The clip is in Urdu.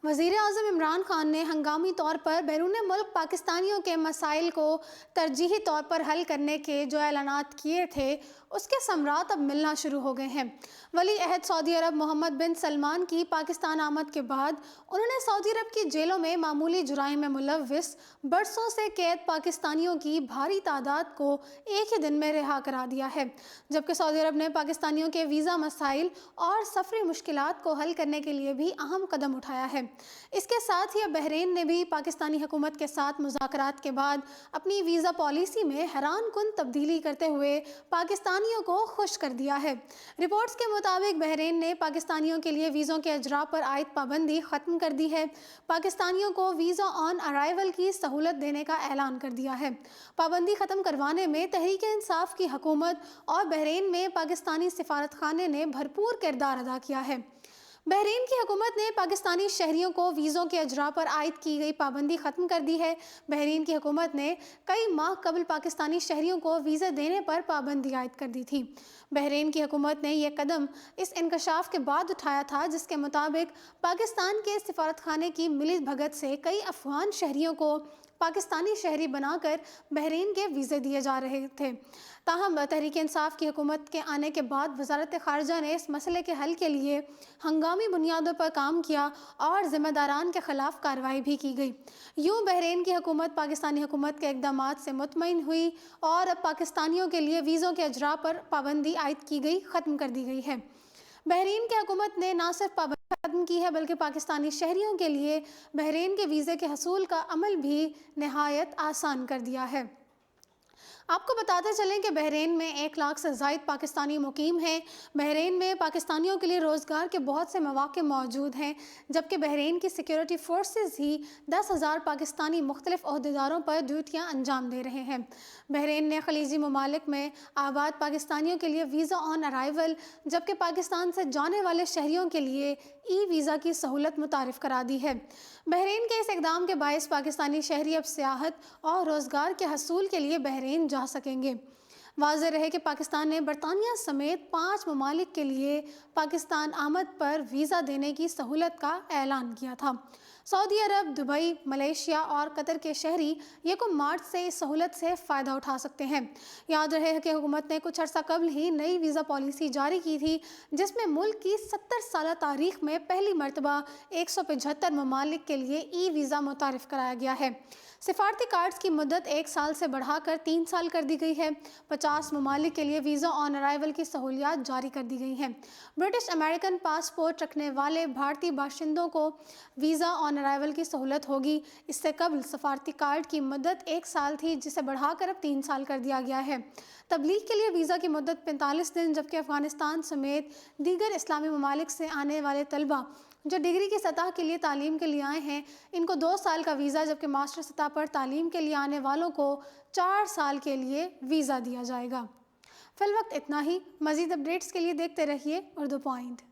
وزیر اعظم عمران خان نے ہنگامی طور پر بیرون ملک پاکستانیوں کے مسائل کو ترجیحی طور پر حل کرنے کے جو اعلانات کیے تھے اس کے ثمرات اب ملنا شروع ہو گئے ہیں۔ ولی عہد سعودی عرب محمد بن سلمان کی پاکستان آمد کے بعد انہوں نے سعودی عرب کی جیلوں میں معمولی جرائم میں ملوث برسوں سے قید پاکستانیوں کی بھاری تعداد کو ایک ہی دن میں رہا کرا دیا ہے، جبکہ سعودی عرب نے پاکستانیوں کے ویزا مسائل اور سفری مشکلات کو حل کرنے کے لیے بھی اہم قدم اٹھایا ہے۔ اس کے ساتھ ہی اب بحرین نے بھی پاکستانی حکومت کے ساتھ مذاکرات کے بعد اپنی ویزا پالیسی میں حیران کن تبدیلی کرتے ہوئے پاکستانیوں کو خوش کر دیا ہے۔ رپورٹس کے مطابق بحرین نے پاکستانیوں کے لیے ویزوں کے اجراء پر عائد پابندی ختم کر دی ہے، پاکستانیوں کو ویزا آن ارائیول کی سہولت دینے کا اعلان کر دیا ہے۔ پابندی ختم کروانے میں تحریک انصاف کی حکومت اور بحرین میں پاکستانی سفارت خانے نے بھرپور کردار ادا کیا ہے۔ بحرین کی حکومت نے پاکستانی شہریوں کو ویزوں کے اجراء پر عائد کی گئی پابندی ختم کر دی ہے۔ بحرین کی حکومت نے کئی ماہ قبل پاکستانی شہریوں کو ویزے دینے پر پابندی عائد کر دی تھی۔ بحرین کی حکومت نے یہ قدم اس انکشاف کے بعد اٹھایا تھا جس کے مطابق پاکستان کے سفارت خانے کی ملی بھگت سے کئی افغان شہریوں کو پاکستانی شہری بنا کر بحرین کے ویزے دیے جا رہے تھے۔ تاہم تحریک انصاف کی حکومت کے آنے کے بعد وزارت خارجہ نے اس مسئلے کے حل کے لیے ہنگامی بنیادوں پر کام کیا اور ذمہ داران کے خلاف کارروائی بھی کی گئی۔ یوں بحرین کی حکومت پاکستانی حکومت کے اقدامات سے مطمئن ہوئی اور اب پاکستانیوں کے لیے ویزوں کے اجراء پر پابندی عائد کی گئی ختم کر دی گئی ہے۔ بحرین کی حکومت نے نہ صرف پابندی ختم کی ہے بلکہ پاکستانی شہریوں کے لیے بحرین کے ویزے کے حصول کا عمل بھی نہایت آسان کر دیا ہے۔ آپ کو بتاتے چلیں کہ بحرین میں 1 لاکھ سے زائد پاکستانی مقیم ہیں۔ بحرین میں پاکستانیوں کے لیے روزگار کے بہت سے مواقع موجود ہیں، جبکہ بحرین کی سیکیورٹی فورسز ہی 10,000 پاکستانی مختلف عہدیداروں پر ڈیوٹیاں انجام دے رہے ہیں۔ بحرین نے خلیجی ممالک میں آباد پاکستانیوں کے لیے ویزا آن ارائیول، جبکہ پاکستان سے جانے والے شہریوں کے لیے ای ویزا کی سہولت متعارف کرا دی ہے۔ بحرین کے اس اقدام کے باعث پاکستانی شہری اب سیاحت اور روزگار کے حصول کے لیے بحرین جا سکیں گے۔ واضح رہے کہ پاکستان نے برطانیہ سمیت 5 ممالک کے لیے پاکستان آمد پر ویزا دینے کی سہولت کا اعلان کیا تھا۔ سعودی عرب، دبئی، ملیشیا اور قطر کے شہری 1 مارچ سے اس سہولت سے فائدہ اٹھا سکتے ہیں۔ یاد رہے کہ حکومت نے کچھ عرصہ قبل ہی نئی ویزا پالیسی جاری کی تھی جس میں ملک کی 70 سالہ تاریخ میں پہلی مرتبہ 175 ممالک کے لیے ای ویزا متعارف کرایا گیا ہے۔ سفارتی کارڈز کی مدت 1 سال سے بڑھا کر 3 سال کر دی گئی ہے۔ 50 ممالک کے لیے ویزا آن ارائیول کی سہولیات جاری کر دی گئی ہیں۔ برٹش امریکن پاسپورٹ رکھنے والے بھارتی باشندوں کو ویزا آن ارائیول کی سہولت ہوگی۔ اس سے قبل سفارتی کارڈ کی مدت 1 سال تھی جسے بڑھا کر اب 3 سال کر دیا گیا ہے۔ تبلیغ کے لیے ویزا کی مدت 45 دن، جبکہ افغانستان سمیت دیگر اسلامی ممالک سے آنے والے طلبہ جو ڈگری کی سطح کے لیے تعلیم کے لیے آئے ہیں ان کو 2 سال کا ویزا، جبکہ ماسٹر سطح پر تعلیم کے لیے آنے والوں کو 4 سال کے لیے ویزا دیا جائے گا۔ فی الوقت اتنا ہی۔ مزید اپڈیٹس کے لیے دیکھتے رہیے اردو پوائنٹ۔